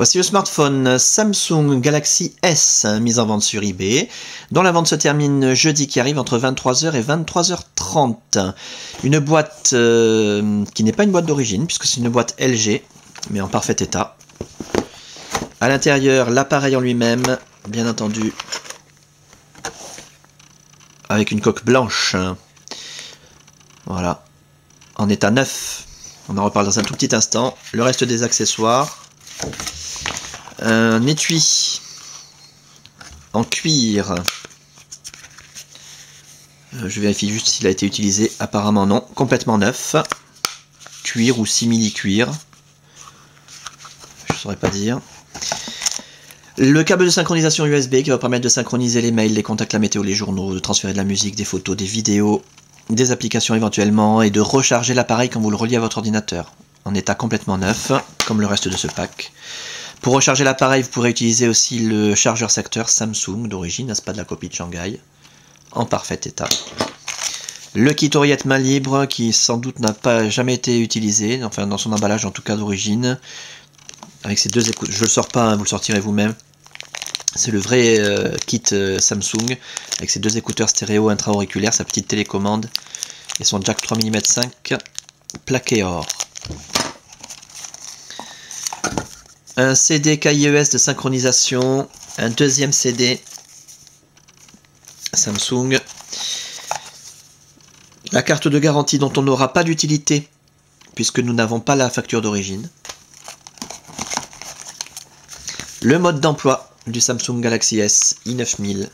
Voici le smartphone Samsung Galaxy S, mis en vente sur eBay, dont la vente se termine jeudi qui arrive entre 23h et 23h30. Une boîte qui n'est pas une boîte d'origine, puisque c'est une boîte LG, mais en parfait état. À l'intérieur, l'appareil en lui-même, bien entendu, avec une coque blanche. Voilà, en état neuf. On en reparle dans un tout petit instant. Le reste des accessoires. Un étui en cuir. Je vérifie juste s'il a été utilisé. Apparemment non. Complètement neuf. Cuir ou simili-cuir. Je ne saurais pas dire. Le câble de synchronisation USB qui va permettre de synchroniser les mails, les contacts, la météo, les journaux, de transférer de la musique, des photos, des vidéos, des applications éventuellement, et de recharger l'appareil quand vous le reliez à votre ordinateur. En état complètement neuf, comme le reste de ce pack. Pour recharger l'appareil, vous pourrez utiliser aussi le chargeur secteur Samsung d'origine, n'est-ce pas, de la copie de Shanghai, en parfait état. Le kit oreillette main libre qui sans doute n'a pas jamais été utilisé, enfin dans son emballage en tout cas d'origine, avec ces deux écoutes. Je ne le sors pas, hein, vous le sortirez vous-même. C'est le vrai kit Samsung, avec ses deux écouteurs stéréo intra-auriculaires, sa petite télécommande et son jack 3 mm 5 plaqué or. Un CD KIES de synchronisation, un deuxième CD Samsung, la carte de garantie dont on n'aura pas d'utilité puisque nous n'avons pas la facture d'origine, le mode d'emploi du Samsung Galaxy S i9000.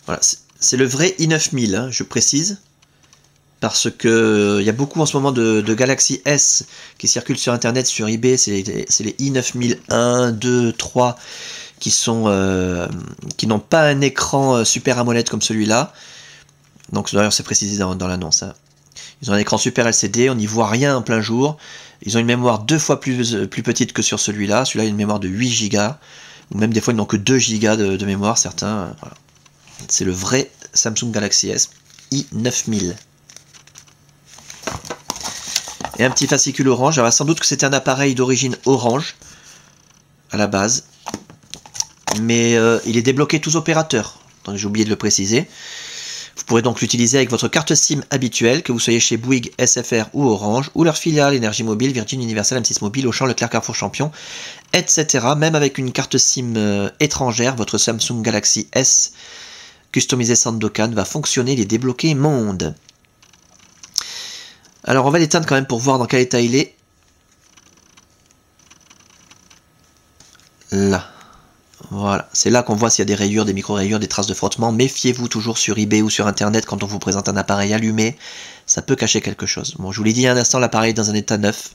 Voilà, c'est le vrai i9000, hein, je précise, parce que il y a beaucoup en ce moment de Galaxy S qui circulent sur internet, sur eBay. C'est les i9000 1, 2, 3 qui n'ont pas un écran Super AMOLED comme celui-là. Donc d'ailleurs c'est précisé dans l'annonce, hein. Ils ont un écran Super LCD, on n'y voit rien en plein jour. Ils ont une mémoire 2 fois plus petite que sur celui-là. Celui-là a une mémoire de 8 Go, ou même des fois ils n'ont que 2 Go de mémoire, certains. Voilà. C'est le vrai Samsung Galaxy S i9000. Et un petit fascicule orange. Alors sans doute que c'était un appareil d'origine orange à la base, mais il est débloqué tous opérateurs. J'ai oublié de le préciser. Vous pourrez donc l'utiliser avec votre carte SIM habituelle, que vous soyez chez Bouygues, SFR ou Orange, ou leur filiale Énergie Mobile, Virgin, Universal, M6 Mobile, Auchan, Leclerc, Carrefour, Champion, etc. Même avec une carte SIM étrangère, votre Samsung Galaxy S customisé Sandokan va fonctionner, il est débloqué monde. Alors on va l'éteindre quand même pour voir dans quel état il est. Là. Voilà, c'est là qu'on voit s'il y a des rayures, des micro-rayures, des traces de frottement. Méfiez-vous toujours sur eBay ou sur internet quand on vous présente un appareil allumé. Ça peut cacher quelque chose. Bon, je vous l'ai dit il y a un instant, l'appareil est dans un état neuf.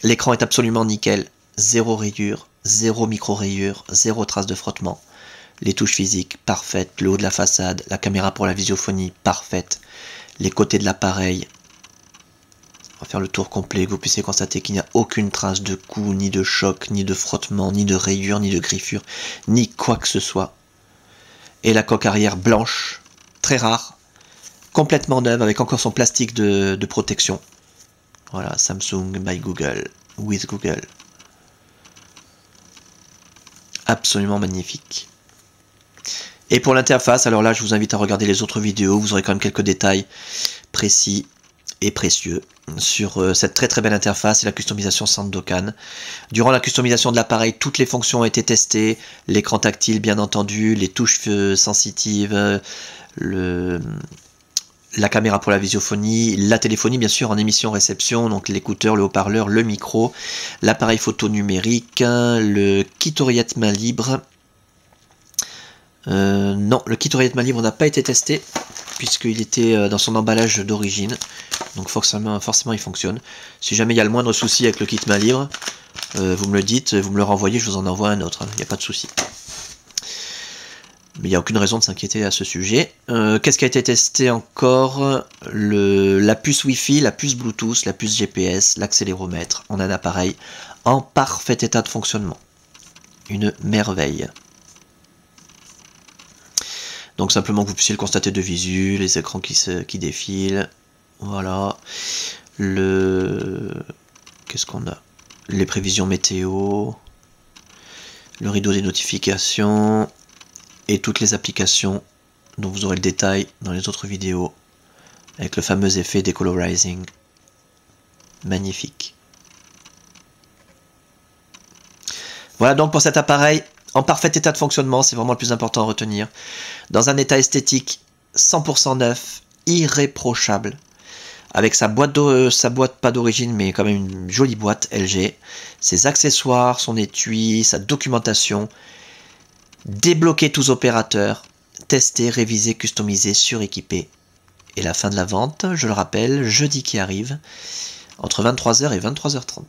L'écran est absolument nickel. Zéro rayure, zéro micro-rayure, zéro trace de frottement. Les touches physiques, parfaites. Le haut de la façade, la caméra pour la visiophonie, parfaite. Les côtés de l'appareil. On va faire le tour complet, que vous puissiez constater qu'il n'y a aucune trace de coup, ni de choc, ni de frottement, ni de rayure, ni de griffure, ni quoi que ce soit. Et la coque arrière blanche, très rare, complètement neuve, avec encore son plastique de protection. Voilà, Samsung by Google, with Google. Absolument magnifique. Et pour l'interface, alors là, je vous invite à regarder les autres vidéos, vous aurez quand même quelques détails précis et précieux sur cette très très belle interface et la customisation Sandokan. Durant la customisation de l'appareil, toutes les fonctions ont été testées, l'écran tactile bien entendu, les touches sensitives, la caméra pour la visiophonie, la téléphonie bien sûr en émission-réception, donc l'écouteur, le haut-parleur, le micro, l'appareil photo numérique, le kit oreillette main libre. Non, le kit oreillette main libre n'a pas été testé puisqu'il était dans son emballage d'origine, donc forcément il fonctionne. Si jamais il y a le moindre souci avec le kit main libre, vous me le dites, vous me le renvoyez, je vous en envoie un autre, il n'y a pas de souci. Mais il n'y a aucune raison de s'inquiéter à ce sujet. Qu'est-ce qui a été testé encore? La puce Wi-Fi, la puce Bluetooth, la puce GPS, l'accéléromètre. On a un appareil en parfait état de fonctionnement. Une merveille. Donc simplement que vous puissiez le constater de visu, les écrans qui défilent. Voilà. Qu'est-ce qu'on a? Les prévisions météo. le rideau des notifications et toutes les applications dont vous aurez le détail dans les autres vidéos avec le fameux effet décolorizing. Magnifique. Voilà donc pour cet appareil en parfait état de fonctionnement, c'est vraiment le plus important à retenir. Dans un état esthétique 100% neuf, irréprochable, avec sa boîte pas d'origine mais quand même une jolie boîte LG, ses accessoires, son étui, sa documentation, débloquer tous opérateurs, tester, réviser, customiser, suréquiper. Et la fin de la vente, je le rappelle, jeudi qui arrive, entre 23h et 23h30.